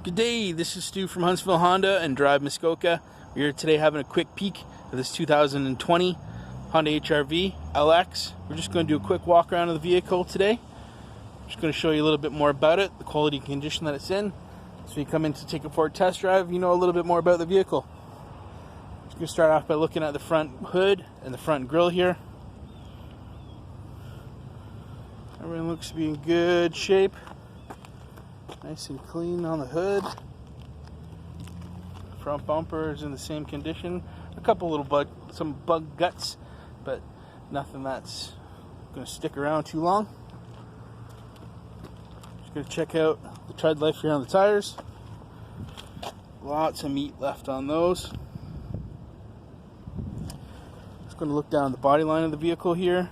Good day, this is Stu from Huntsville Honda and Drive Muskoka. We're here today having a quick peek at this 2020 Honda HR-V LX. We're just going to do a quick walk around of the vehicle today. Just going to show you a little bit more about it, the quality and condition that it's in. So you come in to take it for a test drive, you know a little bit more about the vehicle. Just going to start off by looking at the front hood and the front grille here. Everything looks to be in good shape. Nice and clean on the hood. Front bumper is in the same condition. A couple little some bug guts, but nothing that's going to stick around too long. Just going to check out the tread life here on the tires. Lots of meat left on those. Just going to look down the body line of the vehicle here.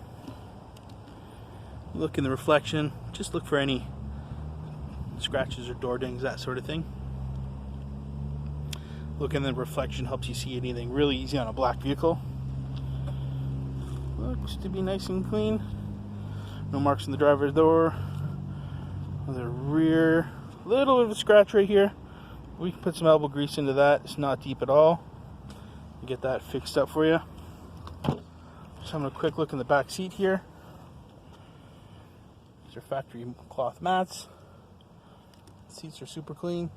Look in the reflection. Just look for any scratches or door dings, that sort of thing. Look in the reflection helps you see anything really easy on a black vehicle. Looks to be nice and clean. No marks in the driver's door. On the rear, a little bit of a scratch right here. We can put some elbow grease into that. It's not deep at all. Get that fixed up for you. Just having a quick look in the back seat here. These are factory cloth mats. Seats are super clean.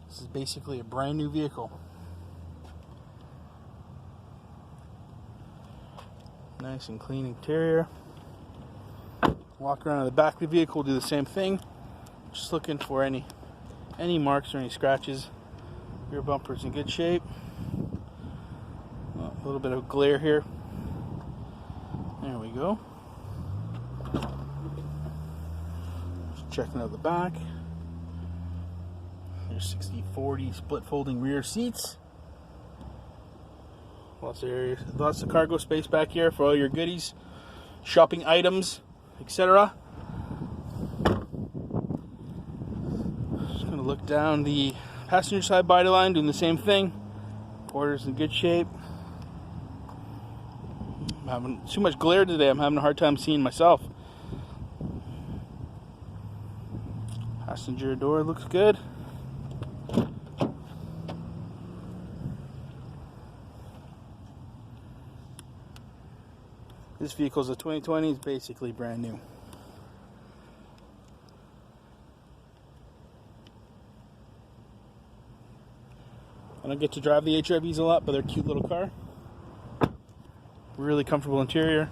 This is basically a brand new vehicle. Nice and clean interior. Walk around to the back of the vehicle, do the same thing. Just looking for any marks or any scratches. Rear bumper's in good shape. A little bit of glare here. There we go. Checking out the back. There's 60/40 split folding rear seats. Lots of area, lots of cargo space back here for all your goodies, shopping items, etc. Just gonna look down the passenger side body line, doing the same thing. Quarters in good shape. I'm having too much glare today. I'm having a hard time seeing myself. Passenger door looks good. This vehicle is a 2020. It's basically brand new. I don't get to drive the HR-Vs a lot, but they're a cute little car. Really comfortable interior.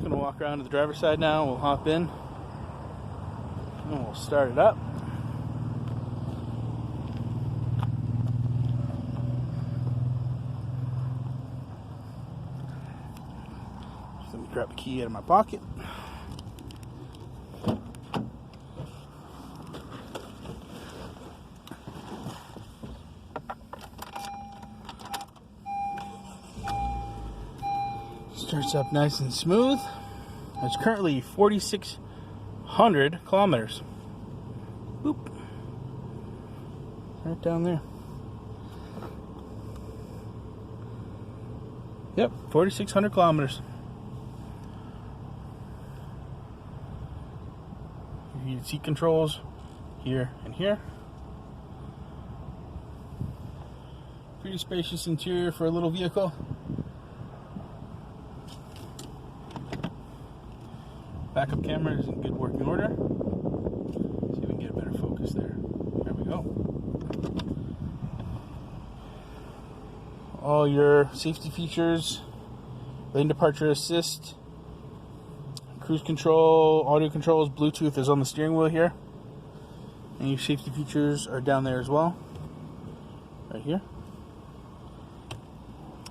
Gonna walk around to the driver's side now. We'll hop in and we'll start it up. Just let me grab the key out of my pocket. Starts up nice and smooth. It's currently 4,600 kilometers. Boop. Right down there. Yep, 4,600 kilometers. Heated seat controls here and here. Pretty spacious interior for a little vehicle. Backup camera is in good working order. See if we can get a better focus there. There we go. All your safety features, lane departure assist, cruise control, audio controls, Bluetooth is on the steering wheel here. And your safety features are down there as well. Right here.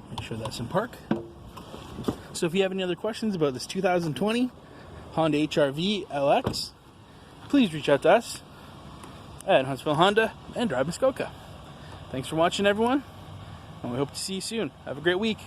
Make sure that's in park. So if you have any other questions about this 2020 Honda HR-V LX, please reach out to us at Huntsville Honda and Drive Muskoka. Thanks for watching, everyone, and we hope to see you soon. Have a great week.